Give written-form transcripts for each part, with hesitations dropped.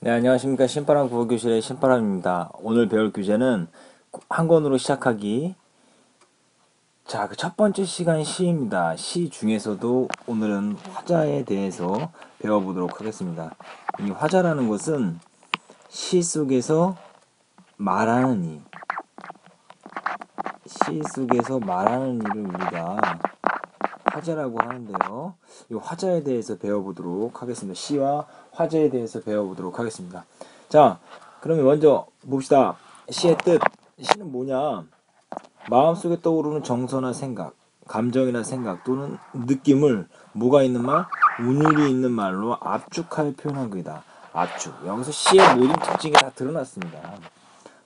네, 안녕하십니까. 신바람 국어교실의 신바람입니다. 오늘 배울 교재는 한 권으로 시작하기. 자, 그 첫 번째 시간 시입니다. 시 중에서도 오늘은 화자에 대해서 배워보도록 하겠습니다. 이 화자라는 것은 시 속에서 말하는 이, 시 속에서 말하는 일을 우리가 화자라고 하는데요. 이 화자에 대해서 배워보도록 하겠습니다. 시와 화자에 대해서 배워보도록 하겠습니다. 자, 그러면 먼저 봅시다. 시의 뜻. 시는 뭐냐? 마음속에 떠오르는 정서나 생각, 감정이나 생각 또는 느낌을 뭐가 있는 말? 운율이 있는 말로 압축하여 표현한 것이다. 압축. 여기서 시의 모든 특징이 다 드러났습니다.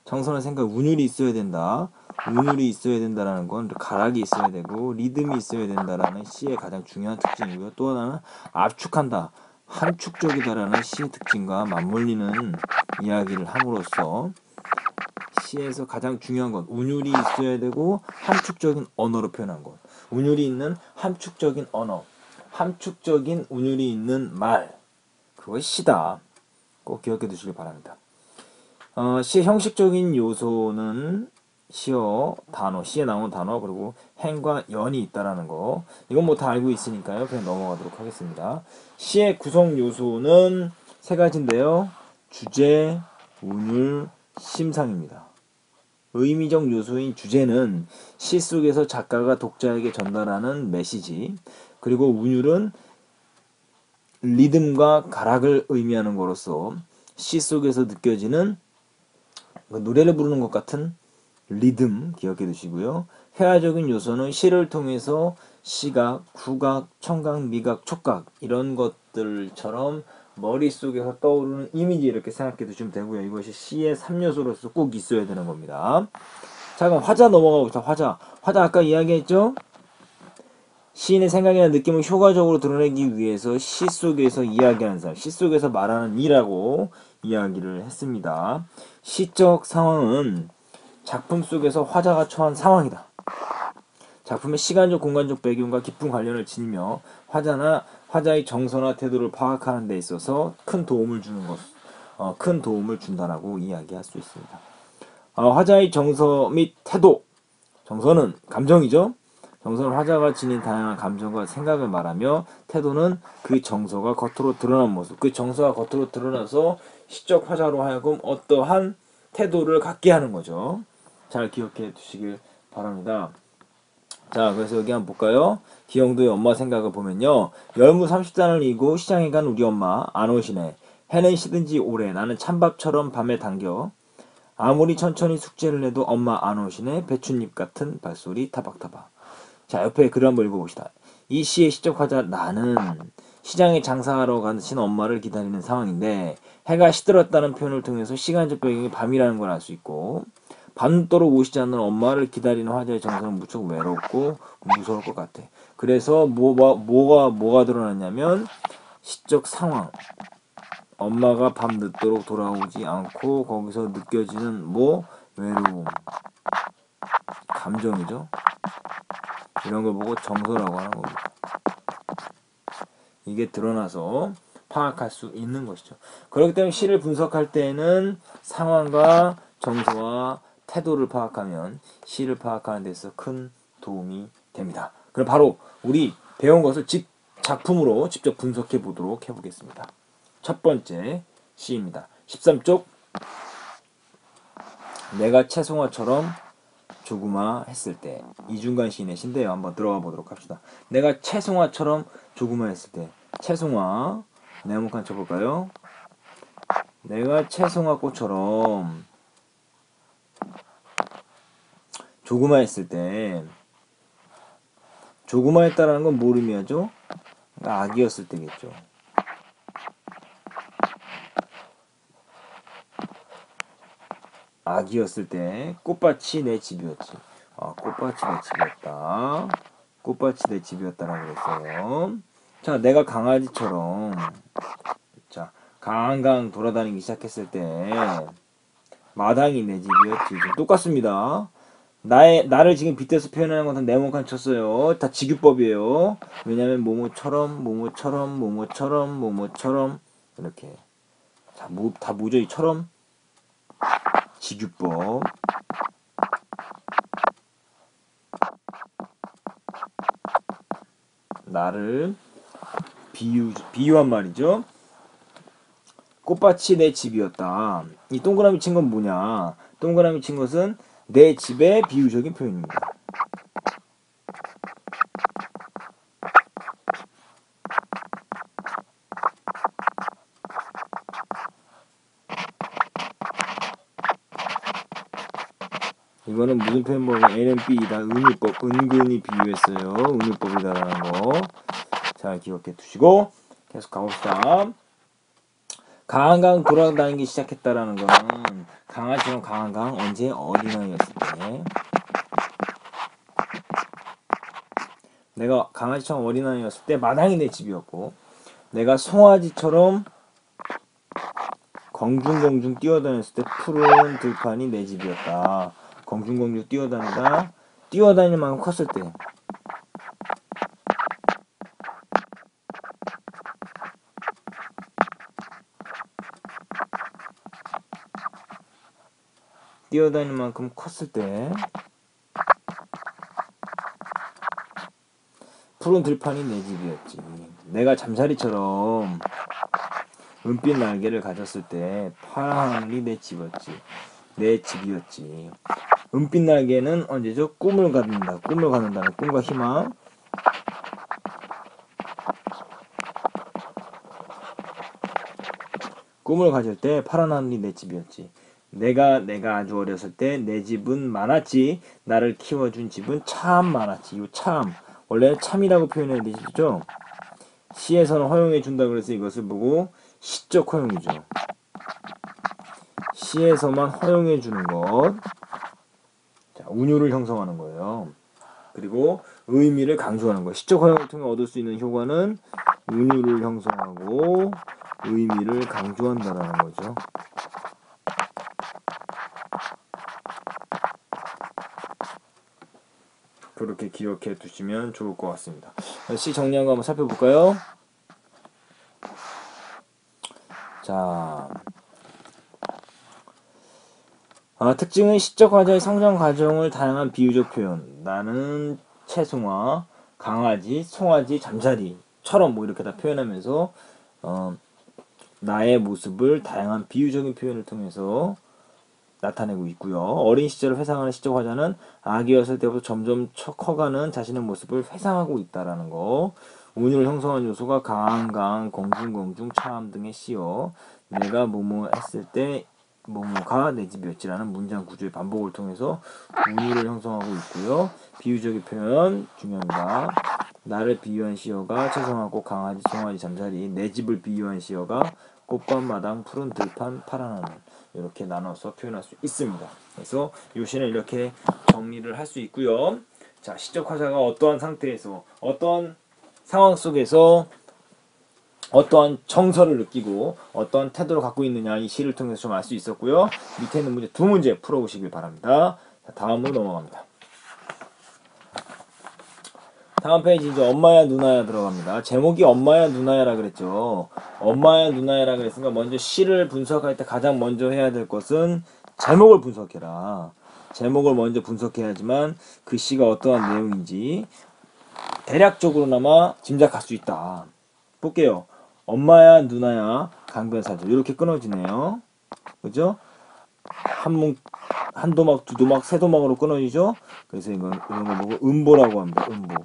정서나 생각, 운율이 있어야 된다. 운율이 있어야 된다라는 건 가락이 있어야 되고 리듬이 있어야 된다라는 시의 가장 중요한 특징이고요. 또 하나는 압축한다. 함축적이다라는 시의 특징과 맞물리는 이야기를 함으로써 시에서 가장 중요한 건 운율이 있어야 되고 함축적인 언어로 표현한 것. 운율이 있는 함축적인 언어, 함축적인 운율이 있는 말. 그것이 시다. 꼭 기억해 두시길 바랍니다. 시의 형식적인 요소는 시어, 단어, 시에 나오는 단어, 그리고 행과 연이 있다라는 거. 이건 뭐 다 알고 있으니까요. 그냥 넘어가도록 하겠습니다. 시의 구성 요소는 세 가지인데요. 주제, 운율, 심상입니다. 의미적 요소인 주제는 시 속에서 작가가 독자에게 전달하는 메시지, 그리고 운율은 리듬과 가락을 의미하는 거로서 시 속에서 느껴지는 노래를 부르는 것 같은 리듬 기억해 두시고요. 회화적인 요소는 시를 통해서 시각, 후각, 청각, 미각, 촉각 이런 것들처럼 머릿속에서 떠오르는 이미지 이렇게 생각해 두시면 되고요. 이것이 시의 3요소로서 꼭 있어야 되는 겁니다. 자, 그럼 화자 넘어가 봅시다. 화자 아까 이야기했죠? 시인의 생각이나 느낌을 효과적으로 드러내기 위해서 시 속에서 이야기하는 사람, 시 속에서 말하는 이라고 이야기를 했습니다. 시적 상황은 작품 속에서 화자가 처한 상황이다. 작품의 시간적, 공간적 배경과 깊은 관련을 지니며 화자의 정서나 태도를 파악하는 데 있어서 큰 도움을 주는 것, 큰 도움을 준다라고 이야기할 수 있습니다. 화자의 정서 및 태도, 정서는 감정이죠. 정서는 화자가 지닌 다양한 감정과 생각을 말하며 태도는 그 정서가 겉으로 드러난 모습, 그 정서가 겉으로 드러나서 시적 화자로 하여금 어떠한 태도를 갖게 하는 거죠. 잘 기억해 두시길 바랍니다. 자, 그래서 여기 한번 볼까요? 기영도의 엄마 생각을 보면요. 열무 30단을 이고 시장에 간 우리 엄마 안 오시네. 해는 시든 지 오래. 나는 찬밥처럼 밤에 당겨. 아무리 천천히 숙제를 해도 엄마 안 오시네. 배춧잎 같은 발소리 타박타박. 자, 옆에 글을 한번 읽어봅시다. 이 시의 시적 화자 나는 시장에 장사하러 가신 엄마를 기다리는 상황인데 해가 시들었다는 표현을 통해서 시간적 배경이 밤이라는 걸 알 수 있고 밤도록 오시지 않는 엄마를 기다리는 화자의 정서는 무척 외롭고 무서울 것 같아. 그래서 뭐가 드러났냐면 시적 상황. 엄마가 밤 늦도록 돌아오지 않고 거기서 느껴지는 외로움, 감정이죠. 이런 걸 보고 정서라고 하는 겁니다. 이게 드러나서 파악할 수 있는 것이죠. 그렇기 때문에 시를 분석할 때는 상황과 정서와 태도를 파악하면 시를 파악하는 데서 큰 도움이 됩니다. 그럼 바로 우리 배운 것을 작품으로 직접 분석해 보도록 해보겠습니다. 첫 번째 시입니다. 13쪽 내가 채송화처럼 조그마 했을 때 이중간 시인의 시인데요. 한번 들어가 보도록 합시다. 내가 채송화처럼 조그마 했을 때 채송화 네모칸 쳐볼까요? 내가 채송화 꽃처럼 조그마 했을 때 조그마 했다라는 건 뭘 의미하죠? 그러니까 아기였을 때겠죠. 아기였을 때 꽃밭이 내 집이었지. 꽃밭이 내 집이었다. 꽃밭이 내 집이었다라고 그랬어요. 자, 내가 강아지처럼 자, 강강 돌아다니기 시작했을 때 마당이 내 집이었지. 지금 똑같습니다. 나를 지금 빗대서 표현하는 건 다 네모칸 쳤어요. 다 직유법이에요. 왜냐면 뭐뭐처럼 이렇게 자, 다 뭐죠? 이처럼 직유법. 나를 비유한 말이죠. 꽃밭이 내 집이었다. 이 동그라미 친 건 뭐냐? 동그라미 친 것은 내 집의 비유적인 표현입니다. 이거는 무슨 표현법이냐? NMP이다. 은유법. 은근히 비유했어요. 은유법이다라는 거. 잘 기억해 두시고 계속 가봅시다. 강한강 돌아다니기 시작했다라는 거는 강아지랑 강한강 언제 어린아이였을 때 내가 강아지처럼 어린아이였을 때 마당이 내 집이었고 내가 송아지처럼 공중공중 뛰어다녔을 때 푸른 들판이 내 집이었다. 공중공중 뛰어다닐 만큼 컸을 때 뛰어다닐 만큼 컸을 때 푸른 들판이 내 집이었지. 내가 잠자리처럼 은빛 날개를 가졌을 때 파란 하늘이 내 집이었지. 내 집이었지. 은빛 날개는 언제죠? 꿈을 갖는다. 꿈을 갖는다는 꿈과 희망. 꿈을 가질 때 파란 하늘이 내 집이었지. 내가 아주 어렸을 때 내 집은 많았지. 나를 키워준 집은 참 많았지. 이 참. 원래 참이라고 표현해야 되죠? 시에서는 허용해 준다 그래서 이것을 보고 시적 허용이죠. 시에서만 허용해 주는 것. 자, 운율을 형성하는 거예요. 그리고 의미를 강조하는 거예요. 시적 허용을 통해 얻을 수 있는 효과는 운율을 형성하고 의미를 강조한다라는 거죠. 그렇게 기억해 두시면 좋을 것 같습니다. 시 정리한 거 한번 살펴볼까요? 자, 특징은 시적 과자의 성장 과정을 다양한 비유적 표현. 나는 채송화, 강아지, 송아지, 잠자리처럼 뭐 이렇게 다 표현하면서 나의 모습을 다양한 비유적인 표현을 통해서 나타내고 있고요. 어린 시절을 회상하는 시적 화자는 아기였을 때부터 점점 커가는 자신의 모습을 회상하고 있다라는 거. 운율을 형성한 요소가 강, 공중, 참 등의 시어 내가 뭐뭐 했을 때 뭐뭐가 내 집이었지라는 문장 구조의 반복을 통해서 운율을 형성하고 있고요. 비유적인 표현 중요합니다. 나를 비유한 시어가 채성하고 강아지, 송아지, 잠자리, 내 집을 비유한 시어가 꽃밭 마당, 푸른 들판, 파란 하늘 이렇게 나눠서 표현할 수 있습니다. 그래서 요 시는 이렇게 정리를 할 수 있고요. 자, 시적 화자가 어떠한 상태에서 어떠한 상황 속에서 어떠한 정서를 느끼고 어떠한 태도를 갖고 있느냐 이 시를 통해서 좀 알 수 있었고요. 밑에 있는 문제 두 문제 풀어보시길 바랍니다. 자, 다음으로 넘어갑니다. 다음 페이지 이제 엄마야 누나야 들어갑니다. 제목이 엄마야 누나야라 그랬죠. 엄마야 누나야라 그랬으니까 먼저 시를 분석할 때 가장 먼저 해야 될 것은 제목을 분석해라. 제목을 먼저 분석해야지만 그 시가 어떠한 내용인지 대략적으로나마 짐작할 수 있다. 볼게요. 엄마야 누나야 강변사죠. 이렇게 끊어지네요. 그죠? 한 도막, 두 도막, 세 도막으로 끊어지죠? 그래서 이런 거 보고 음보라고 합니다. 음보.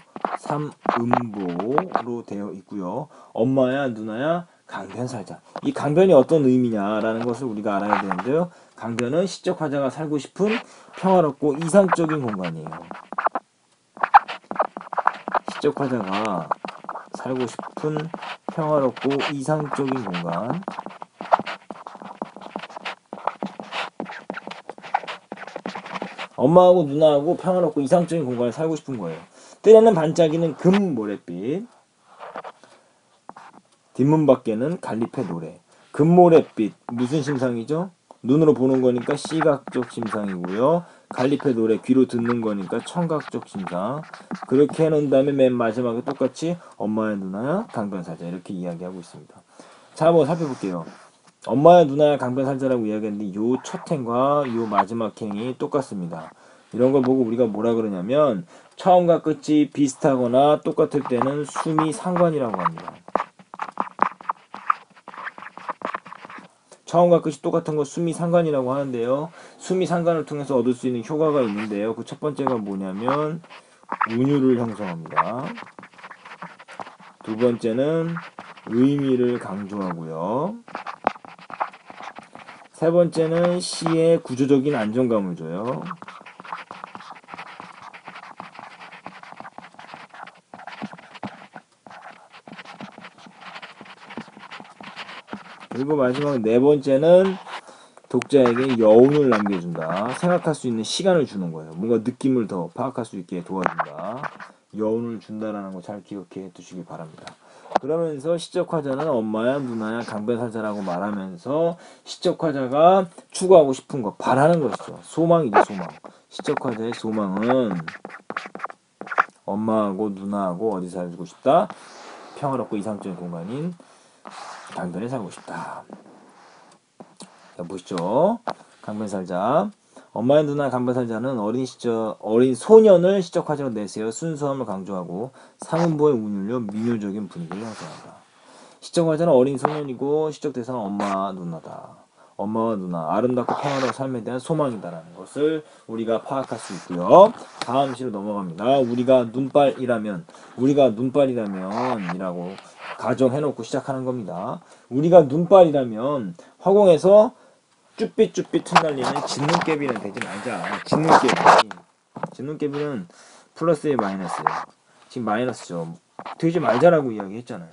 3음보로 되어 있고요. 엄마야, 누나야, 강변 살자. 이 강변이 어떤 의미냐라는 것을 우리가 알아야 되는데요. 강변은 시적 화자가 살고 싶은 평화롭고 이상적인 공간이에요. 시적 화자가 살고 싶은 평화롭고 이상적인 공간. 엄마하고 누나하고 평화롭고 이상적인 공간에 살고 싶은 거예요. 때에는 반짝이는 금 모래빛, 뒷문 밖에는 갈리페 노래. 금 모래빛 무슨 심상이죠? 눈으로 보는 거니까 시각적 심상이고요. 갈리페 노래 귀로 듣는 거니까 청각적 심상. 그렇게 해놓은 다음에 맨 마지막에 똑같이 엄마야 누나야 강변사자 이렇게 이야기하고 있습니다. 자, 한번 살펴볼게요. 엄마야 누나야 강변 살자라고 이야기했는데 요 첫 행과 요 마지막 행이 똑같습니다. 이런 걸 보고 우리가 뭐라 그러냐면 처음과 끝이 비슷하거나 똑같을 때는 수미 상관이라고 합니다. 처음과 끝이 똑같은 거 수미 상관이라고 하는데요. 수미 상관을 통해서 얻을 수 있는 효과가 있는데요. 그 첫 번째가 뭐냐면 운율을 형성합니다. 두 번째는 의미를 강조하고요. 세 번째는 시에 구조적인 안정감을 줘요. 그리고 마지막 네 번째는 독자에게 여운을 남겨준다. 생각할 수 있는 시간을 주는 거예요. 뭔가 느낌을 더 파악할 수 있게 도와준다. 여운을 준다라는 거 잘 기억해 두시기 바랍니다. 그러면서 시적화자는 엄마야 누나야 강변살자라고 말하면서 시적화자가 추구하고 싶은 거, 바라는 것이죠. 소망이죠, 소망. 시적화자의 소망은 엄마하고 누나하고 어디 살고 싶다? 평화롭고 이상적인 공간인 강변에 살고 싶다. 자, 보시죠. 강변살자. 엄마의 누나 강변살자는 어린 소년을 시적화자로 내세워 순수함을 강조하고 상음보에 운율려 미묘적인 분위기를 형성한다. 시적화자는 어린 소년이고 시적 대상은 엄마 누나다. 엄마와 누나, 아름답고 평화로운 삶에 대한 소망이다라는 것을 우리가 파악할 수 있고요. 다음 시로 넘어갑니다. 우리가 눈발이라면 이라고 가정해놓고 시작하는 겁니다. 우리가 눈발이라면 화공에서 쭈삣쭈삣 흩날리는 진눈깨비는 되지 말자. 진눈깨비는 플러스에 마이너스예요. 지금 마이너스죠. 되지 말자라고 이야기했잖아요.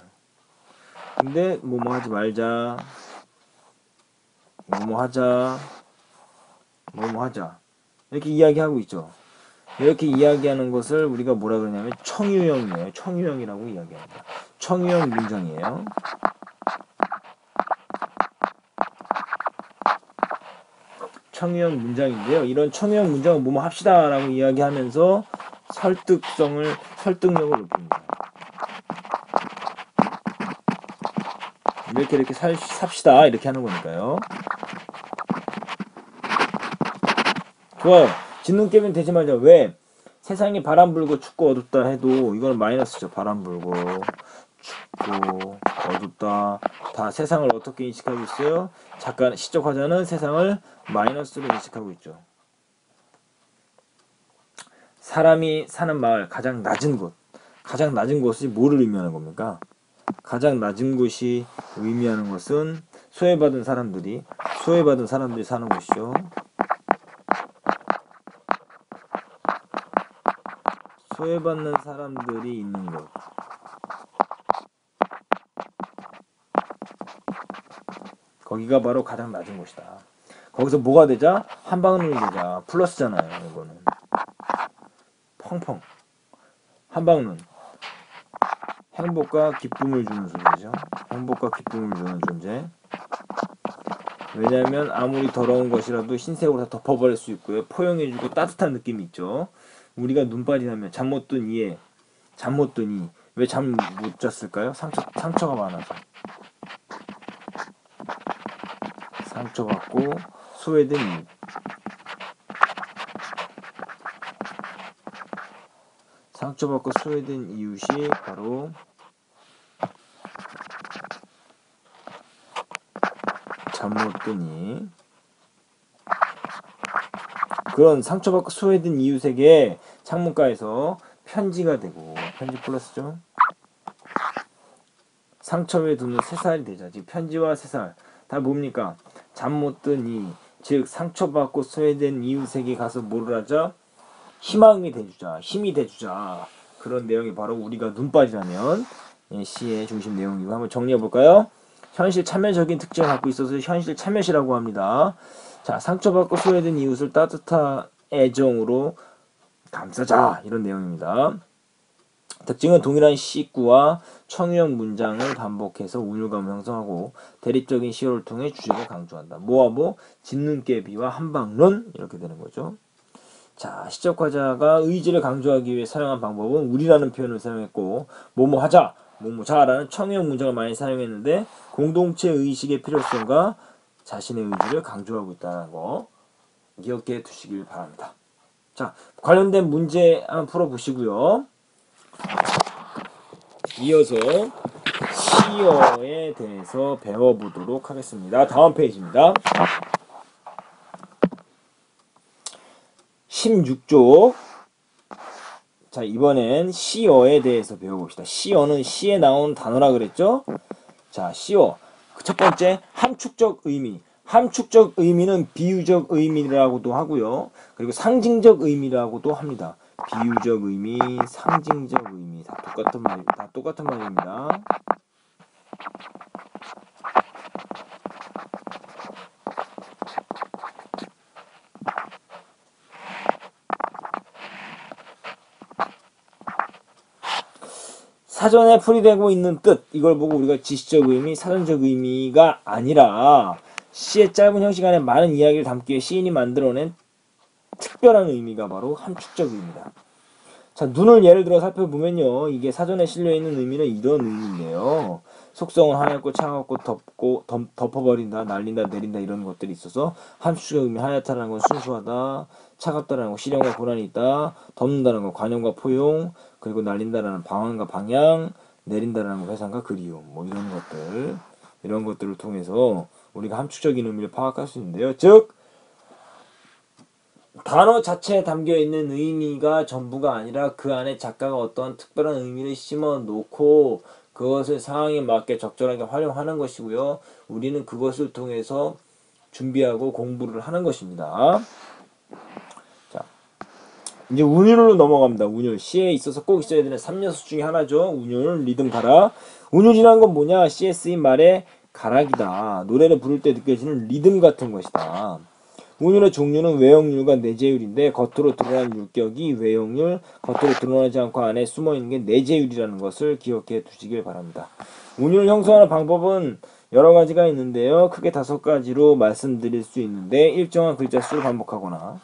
근데 뭐뭐 하지 말자, 뭐뭐 하자, 뭐뭐 하자 이렇게 이야기하고 있죠. 이렇게 이야기하는 것을 우리가 뭐라 그러냐면 청유형이에요. 청유형이라고 이야기합니다. 청유형 문장이에요. 청유형 문장인데요. 이런 청유형 문장을 뭐뭐 합시다라고 이야기하면서 설득력을 높입니다. 이렇게 삽시다 이렇게 하는 거니까요. 좋아요. 진눈깨비는 되지 말자. 왜? 세상이 바람 불고 춥고 어둡다 해도 이거는 마이너스죠. 바람 불고 춥고 어둡다. 다 세상을 어떻게 인식하고 있어요? 시적화자는 세상을 마이너스로 인식하고 있죠. 사람이 사는 마을 가장 낮은 곳이 뭐를 의미하는 겁니까? 가장 낮은 곳이 의미하는 것은 소외받은 사람들이 사는 곳이죠. 소외받는 사람들이 있는 곳. 거기가 바로 가장 낮은 곳이다. 거기서 뭐가 되자? 한방눈이 되자. 플러스잖아요. 이거는 펑펑 한방눈. 행복과 기쁨을 주는 존재죠. 행복과 기쁨을 주는 존재. 왜냐하면 아무리 더러운 것이라도 흰색으로 다 덮어버릴 수 있고요. 포용해주고 따뜻한 느낌이 있죠. 우리가 눈발이 나면 잠 못 든 이에 왜 잠 못 잤을까요? 상처가 많아서. 상처받고 소외된 이유. 상처받고 소외된 이웃이 바로 잠 못 드니. 그런 상처받고 소외된 이웃에게 창문가에서 편지가 되고, 편지 플러스죠. 상처에 두는 새살이 되자. 즉 편지와 새살 다 뭡니까? 잠 못 드니, 즉 상처받고 소외된 이웃에게 가서 뭐를 하자? 희망이 돼주자, 힘이 돼주자. 그런 내용이 바로 우리가 눈발이라면 시의 중심 내용이고, 한번 정리해 볼까요? 현실 참여적인 특징을 갖고 있어서 현실 참여시라고 합니다. 자, 상처받고 소외된 이웃을 따뜻한 애정으로 감싸자, 이런 내용입니다. 특징은 동일한 시구와 청유형 문장을 반복해서 운율감을 형성하고 대립적인 시어를 통해 주제를 강조한다. 뭐와 뭐? 진눈깨비와 한방눈, 이렇게 되는 거죠. 자, 시적화자가 의지를 강조하기 위해 사용한 방법은 우리라는 표현을 사용했고, 뭐뭐 하자, 뭐뭐 잘하는 청용 문장을 많이 사용했는데 공동체 의식의 필요성과 자신의 의지를 강조하고 있다는 거 기억해 두시길 바랍니다. 자, 관련된 문제 한번 풀어보시고요. 이어서 시어에 대해서 배워보도록 하겠습니다. 다음 페이지입니다. 16쪽. 자, 이번엔 시어에 대해서 배워봅시다. 시어는 시에 나온 단어라 그랬죠? 자, 시어. 첫 번째, 함축적 의미. 함축적 의미는 비유적 의미라고도 하고요. 그리고 상징적 의미라고도 합니다. 비유적 의미, 상징적 의미. 다 똑같은 말입니다. 사전에 풀이되고 있는 뜻, 이걸 보고 우리가 지시적 의미, 사전적 의미가 아니라 시의 짧은 형식 안에 많은 이야기를 담기 위해 시인이 만들어낸 특별한 의미가 바로 함축적 의미다. 자, 눈을 예를 들어 살펴보면요, 이게 사전에 실려있는 의미는 이런 의미인데요. 속성은 하얗고 차갑고 덮어버린다, 날린다, 내린다 이런 것들이 있어서 함축적 의미 하얗다라는 건 순수하다, 차갑다라는 건 시련과 고난이 있다, 덮는다는 건 관용과 포용, 그리고 날린다라는 방황과 방향, 내린다라는 건 회상과 그리움, 뭐 이런 것들을 통해서 우리가 함축적인 의미를 파악할 수 있는데요. 즉 단어 자체에 담겨있는 의미가 전부가 아니라 그 안에 작가가 어떤 특별한 의미를 심어 놓고 그것을 상황에 맞게 적절하게 활용하는 것이고요. 우리는 그것을 통해서 준비하고 공부를 하는 것입니다. 자, 이제 운율로 넘어갑니다. 운율. 시에 있어서 꼭 있어야 되는 3요소 중에 하나죠. 운율, 리듬, 가락. 운율이란 건 뭐냐? 시에 쓰인 말의 가락이다. 노래를 부를 때 느껴지는 리듬 같은 것이다. 운율의 종류는 외형률과 내재율인데 겉으로 드러난 율격이 외형률, 겉으로 드러나지 않고 안에 숨어있는 게 내재율이라는 것을 기억해 두시길 바랍니다. 운율을 형성하는 방법은 여러 가지가 있는데요. 크게 5가지로 말씀드릴 수 있는데 일정한 글자 수를 반복하거나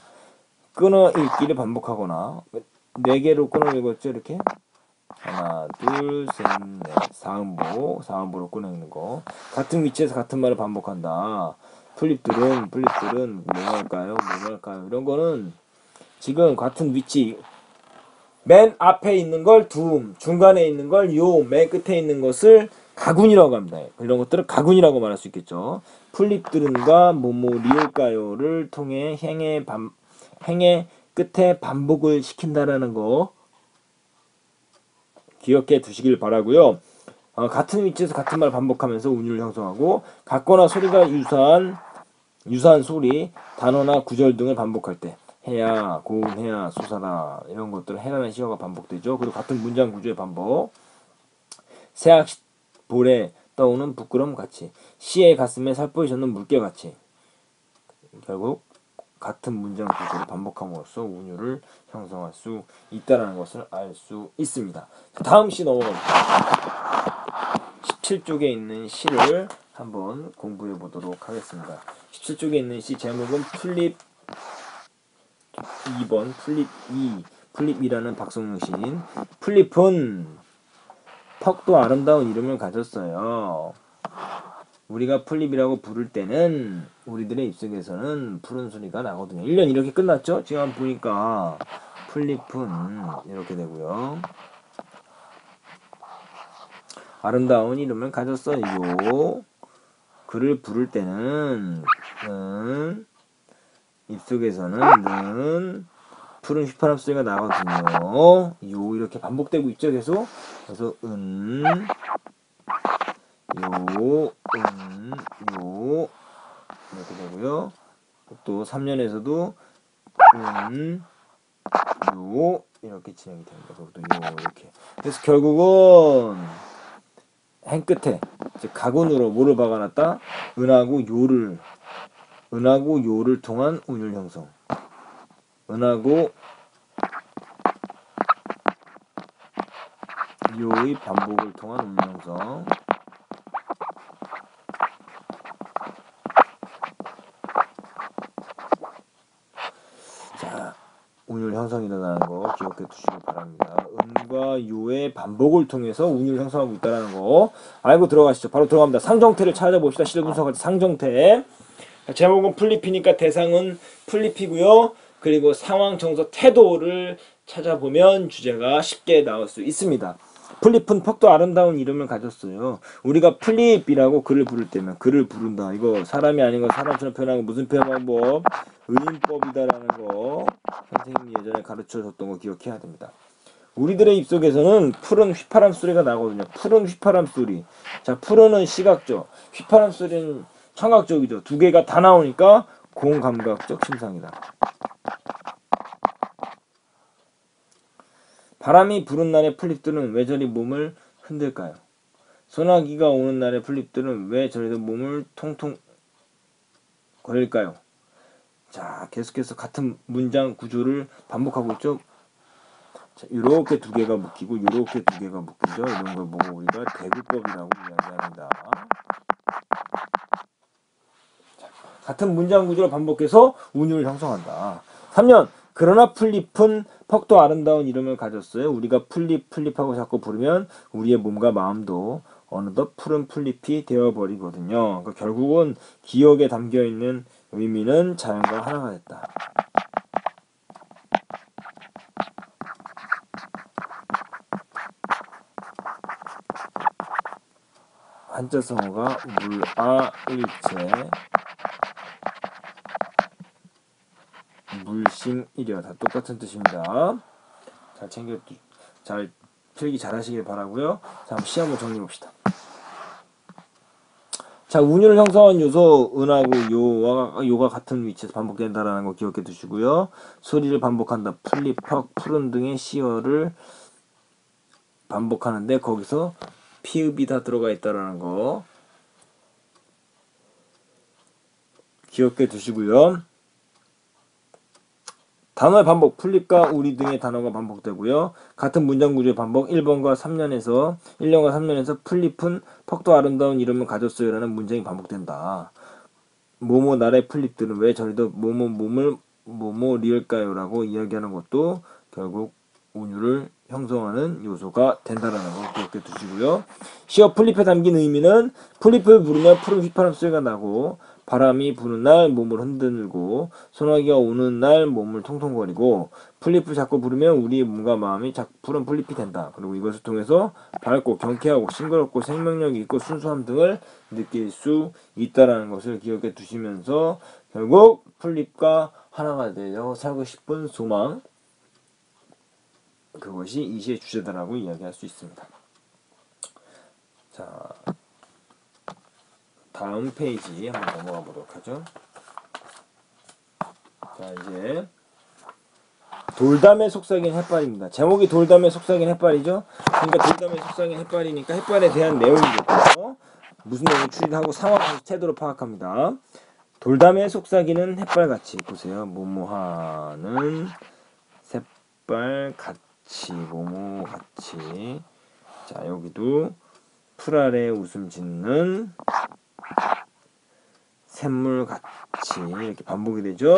끊어 읽기를 반복하거나 4개로 끊어 읽었죠. 이렇게 하나, 둘, 셋, 넷. 사음보로 끊어 읽는 거. 같은 위치에서 같은 말을 반복한다. 플립들은 뭐랄까요 이런 거는 지금 같은 위치 맨 앞에 있는 걸 둠, 중간에 있는 걸 요, 맨 끝에 있는 것을 가군이라고 합니다. 이런 것들을 가군이라고 말할 수 있겠죠. 플립들은과 리을까요를 통해 행의 끝에 반복을 시킨다라는 거 기억해 두시길 바라고요. 같은 위치에서 같은 말을 반복하면서 운율을 형성하고 같거나 소리가 유사한 소리, 단어나 구절 등을 반복할 때 해야, 고운해야, 솟아라 이런 것들 해라는 시어가 반복되죠. 그리고 같은 문장 구조의 반복. 새악볼에 떠오는 부끄럼 같이 시의 가슴에 살포시 젖는 물결같이 결국 같은 문장 구조를 반복함으로써 운율을 형성할 수 있다는 것을 알 수 있습니다. 다음 시 넘어갑니다. 17쪽에 있는 시를 한번 공부해 보도록 하겠습니다. 17쪽에 있는 시 제목은 플립 2번, 플립이라는 박성용 시인. 플립은 턱도 아름다운 이름을 가졌어요. 우리가 플립이라고 부를 때는 우리들의 입속에서는 푸른 소리가 나거든요. 1년 이렇게 끝났죠? 지금 한번 보니까 플립은 이렇게 되고요. 아름다운 이름을 가졌어요. 그를 부를 때는 입속에서는 푸른 휘파람 소리가 나거든요. 이렇게 반복되고 있죠, 계속. 그래서 이렇게 되고요. 또 3년에서도 이렇게 진행이 됩니다. 그것도 이렇게. 그래서 결국은 행 끝에 가군으로 뭐를 박아놨다? 은하고 요를 통한 운율 형성. 은하고 요의 반복을 통한 운율 형성. 자, 운율 형성이 일어나는 거 기억해 두시기 바랍니다. 은과 요의 반복을 통해서 운율 형성하고 있다는 거 알고 들어가시죠. 바로 들어갑니다. 상정태를 찾아봅시다. 시를 분석할 때 상정태. 제목은 풀잎이니까 대상은 풀잎이고요. 그리고 상황, 정서, 태도를 찾아보면 주제가 쉽게 나올 수 있습니다. 풀잎은 퍽도 아름다운 이름을 가졌어요. 우리가 풀잎이라고 글을 부를 때면 글을 부른다. 이거 사람이 아닌 거 사람처럼 표현하고 무슨 표현 방법? 의인법이다라는 거 선생님이 예전에 가르쳐줬던 거 기억해야 됩니다. 우리들의 입속에서는 푸른 휘파람 소리가 나거든요. 푸른 휘파람 소리. 자, 푸른은 시각적, 휘파람 소리는 청각적이죠. 두 개가 다 나오니까 공감각적 심상이다. 바람이 부는 날의 풀잎들은 왜 저리 몸을 흔들까요? 소나기가 오는 날의 풀잎들은 왜 저리도 몸을 통통 거릴까요? 자, 계속해서 같은 문장 구조를 반복하고 있죠. 자, 이렇게 두 개가 묶이고 이렇게 두 개가 묶이죠. 이런 걸 보고 우리가 대구법이라고 이야기합니다. 자, 같은 문장 구조를 반복해서 운율을 형성한다. 3년 그러나 풀잎은 퍽도 아름다운 이름을 가졌어요. 우리가 풀잎하고 자꾸 부르면 우리의 몸과 마음도 어느덧 푸른 풀잎이 되어버리거든요. 그러니까 결국은 기억에 담겨있는 의미는 자연과 하나가 됐다. 한자성어가 물아일체 물심일여 다 똑같은 뜻입니다. 잘 필기 잘 하시길 바라고요. 자, 한번 시험을 정리해 봅시다. 자, 운율을 형성한 요소 은하고 요가 같은 위치에서 반복된다라는 거 기억해 두시고요. 소리를 반복한다. 풀립, 퍽, 푸른 등의 시어를 반복하는데 거기서 피읍이 다 들어가 있다라는 거 기억해 두시고요. 단어의 반복, 풀립과 우리 등의 단어가 반복되고요. 같은 문장 구조의 반복, 1년과 3년에서 풀립은 퍽도 아름다운 이름을 가졌어요 라는 문장이 반복된다. 모모 나라의 풀립들은 왜 저리도 모모 몸을 모모리을까요? 라고 이야기하는 것도 결국 운율을 형성하는 요소가 된다는 거 기억해 두시고요. 시어 풀립에 담긴 의미는 풀립을 부르면 푸른 휘파람 소리가 나고 바람이 부는 날 몸을 흔들고 소나기가 오는 날 몸을 통통거리고 풀잎을 자꾸 부르면 우리의 몸과 마음이 푸른 풀잎이 된다. 그리고 이것을 통해서 밝고 경쾌하고 싱그럽고 생명력이 있고 순수함 등을 느낄 수 있다는 것을 기억해 두시면서 결국 풀잎과 하나가 되어 살고 싶은 소망 그것이 이 시의 주제다라고 이야기할 수 있습니다. 자, 다음 페이지 한번 넘어가 보도록 하죠. 자, 이제 돌담에 속삭인 햇발입니다. 제목이 돌담에 속삭인 햇발이죠. 그러니까 돌담에 속삭인 햇발이니까 햇발에 대한 내용이겠죠. 무슨 내용을 추리하고 상황, 태도로 파악합니다. 돌담에 속삭이는 햇발같이 보세요. 뭐뭐하는 샛발같이 뭐뭐같이. 자, 여기도 풀 아래 웃음 짓는 샘물같이 이렇게 반복이 되죠.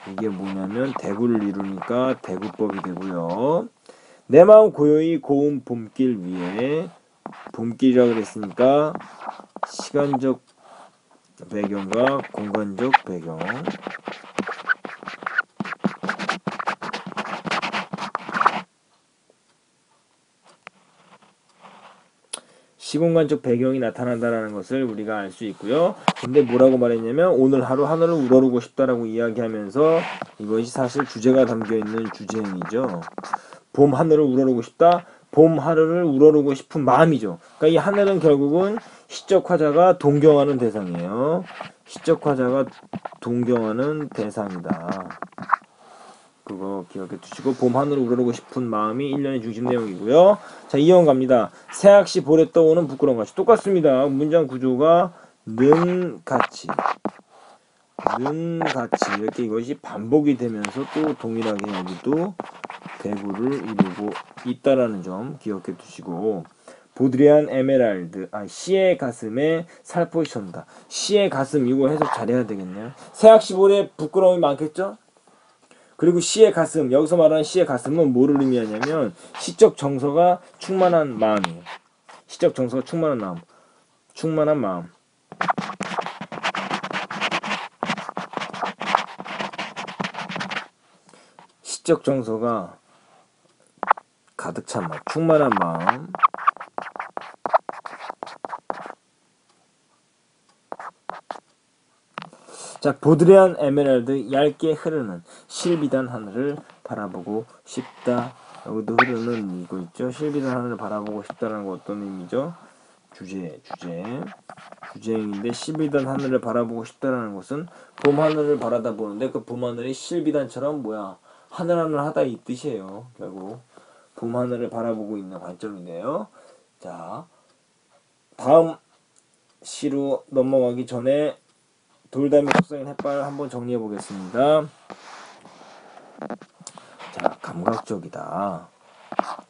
이게 뭐냐면 대구를 이루니까 대구법이 되고요. 내 마음 고요히 고운 봄길 위에 봄길이라고 그랬으니까 시간적 배경과 공간적 배경 시공간적 배경이 나타난다는 것을 우리가 알 수 있고요. 근데 뭐라고 말했냐면 오늘 하루 하늘을 우러르고 싶다라고 이야기하면서 이것이 사실 주제가 담겨있는 주제행위죠. 봄 하늘을 우러르고 싶다. 봄 하늘을 우러르고 싶은 마음이죠. 그러니까 이 하늘은 결국은 시적 화자가 동경하는 대상이에요. 시적 화자가 동경하는 대상이다. 그거 기억해 두시고 봄 하늘을 우러르고 싶은 마음이 1년의 중심 내용이고요. 자, 이형 갑니다. 새학시 볼에 떠오는 부끄러운 가치 똑같습니다. 문장 구조가 는같이 이렇게 이것이 반복이 되면서 또 동일하게 여기도 대구를 이루고 있다라는 점 기억해 두시고 보드리안 에메랄드 시의 가슴에 살포시 선다. 시의 가슴 이거 해석 잘해야 되겠네요. 새학시 볼에 부끄러움이 많겠죠? 그리고 시의 가슴, 여기서 말하는 시의 가슴은 뭐를 의미하냐면 시적 정서가 충만한 마음이에요. 시적 정서가 충만한 마음. 충만한 마음. 시적 정서가 가득 찬 마음. 충만한 마음. 자, 보드레한 에메랄드 얇게 흐르는 실비단 하늘을 바라보고 싶다. 여기도 흐르는 이거 있죠. 실비단 하늘을 바라보고 싶다라는 거 어떤 의미죠? 주제인데 실비단 하늘을 바라보고 싶다라는 것은 봄 하늘을 바라다보는데 그 봄 하늘이 실비단처럼 뭐야 하늘하늘 하다 이 뜻이에요. 결국 봄 하늘을 바라보고 있는 관점이네요. 자, 다음 시로 넘어가기 전에 돌담이 속삭인 햇발 한번 정리해 보겠습니다. 자, 감각적이다.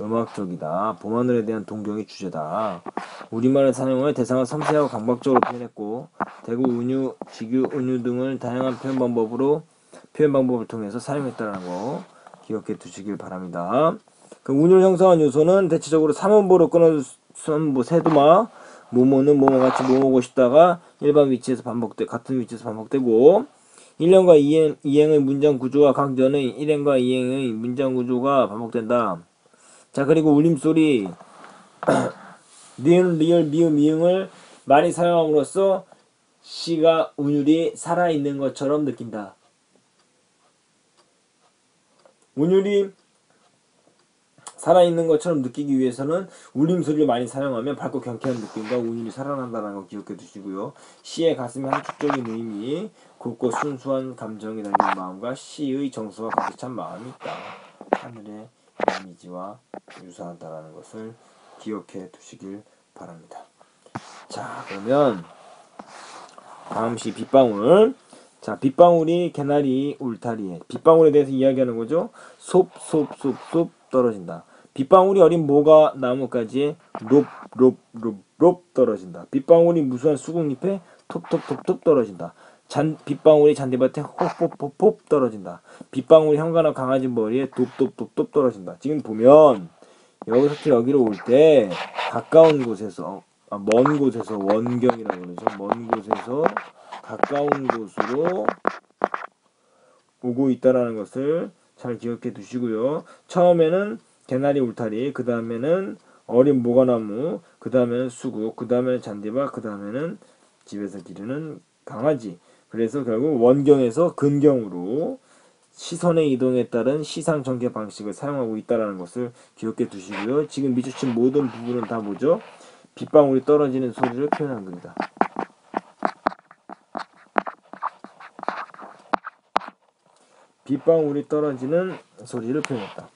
음악적이다. 봄하늘에 대한 동경이 주제다. 우리말을 사용해 대상을 섬세하고 감각적으로 표현했고 대구, 은유, 직유, 은유 등을 다양한 표현 방법을 통해서 사용했다는 거 기억해 두시길 바랍니다. 그 운율 형성한 요소는 대체적으로 3음보로 끊어준 세도마 모모는 모모같이 모모고 싶다가 일반 위치에서 같은 위치에서 반복되고 1행과 2행의 문장 구조와 강전의 1행과 2행의 문장 구조가 반복된다. 자, 그리고 울림소리 니은, 리을, 미음, 미응을 많이 사용함으로써 시가 운율이 살아있는 것처럼 느낀다. 운율이 살아있는 것처럼 느끼기 위해서는 울림소리를 많이 사용하면 밝고 경쾌한 느낌과 운율이 살아난다는 거 기억해 두시고요. 시의 가슴에 함축적인 의미, 곱고 순수한 감정이 담긴 마음과 시의 정서가 가득 찬 마음이 있다. 하늘의 이미지와 유사하다라는 것을 기억해 두시길 바랍니다. 자, 그러면 다음 시 빗방울. 자, 빗방울이 개나리 울타리에. 빗방울에 대해서 이야기하는 거죠. 솝 떨어진다. 빗방울이 어린 모가 나무까지에 롭 떨어진다. 빗방울이 무수한 수국잎에 톱 떨어진다. 빗방울이 잔디밭에 홉 떨어진다. 빗방울이 현관와 강아지 머리에 돕 떨어진다. 지금 보면 여기서부터 여기로 올 때 가까운 곳에서 먼 곳에서 원경이라고 그러죠. 먼 곳에서 가까운 곳으로 오고 있다라는 것을 잘 기억해 두시고요. 처음에는 개나리 울타리, 그 다음에는 어린 모가나무, 그 다음에는 수국, 그 다음에는 잔디밭, 그 다음에는 집에서 기르는 강아지. 그래서 결국 원경에서 근경으로 시선의 이동에 따른 시상 전개 방식을 사용하고 있다는 것을 기억해 두시고요. 지금 밑줄친 모든 부분은 다 뭐죠? 빗방울이 떨어지는 소리를 표현한 겁니다. 빗방울이 떨어지는 소리를 표현했다.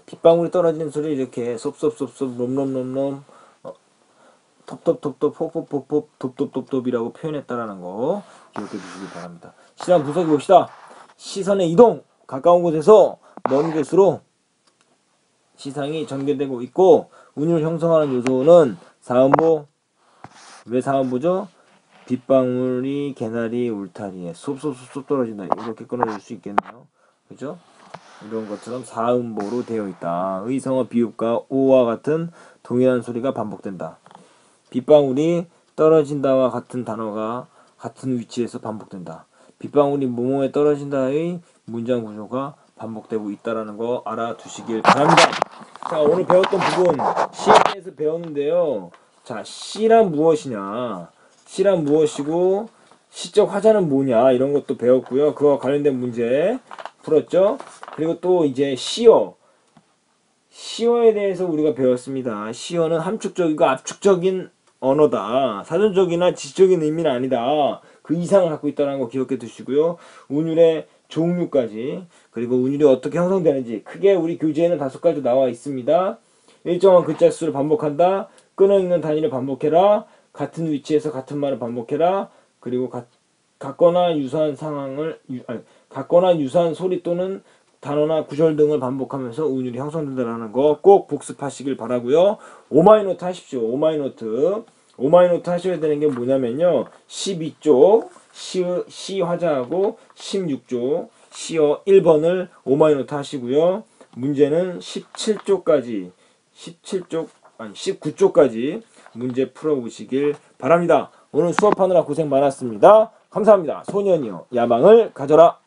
빗방울이 떨어지는 소리 이렇게 쏙쏙쏙쏙 롬롬롬롬 톱톱톱톱 폭폭폭폭 돕이라고 표현했다라는 거 기억해 주시기 바랍니다. 시장 분석해 봅시다. 시선의 이동, 가까운 곳에서 먼 곳으로 시상이 전개되고 있고 운율 형성하는 요소는 사음보. 왜 사음보죠? 빗방울이 개나리 울타리에 쏙쏙쏙 떨어진다. 이렇게 끊어줄 수 있겠네요. 그죠? 이런 것처럼 사음보로 되어 있다. 의성어 비읍과 오와 같은 동일한 소리가 반복된다. 빗방울이 떨어진다와 같은 단어가 같은 위치에서 반복된다. 빗방울이 모모에 떨어진다의 문장 구조가 반복되고 있다라는 거 알아두시길 바랍니다. 자, 오늘 배웠던 부분 시에 대해서 배웠는데요. 자, 시란 무엇이냐, 시란 무엇이고 시적 화자는 뭐냐 이런 것도 배웠고요. 그와 관련된 문제 풀었죠. 그리고 또 이제 시어에 대해서 우리가 배웠습니다. 시어는 함축적이고 압축적인 언어다. 사전적이나 지적인 의미는 아니다. 그 이상을 갖고 있다는 거 기억해 두시고요. 운율의 종류까지, 그리고 운율이 어떻게 형성되는지 크게 우리 교재에는 5가지 나와 있습니다. 일정한 글자 수를 반복한다. 끊어있는 단위를 반복해라. 같은 위치에서 같은 말을 반복해라. 그리고 같거나 유사한 소리 또는 단어나 구절 등을 반복하면서 운율이 형성된다는 거 꼭 복습하시길 바라고요. 오마이노트 하십시오. 오마이노트. 오마이노트 하셔야 되는 게 뭐냐면요. 12쪽 C 화자하고 16쪽 C어 1번을 오마이노트 하시고요. 문제는 19쪽까지 문제 풀어보시길 바랍니다. 오늘 수업하느라 고생 많았습니다. 감사합니다. 소년이여 야망을 가져라.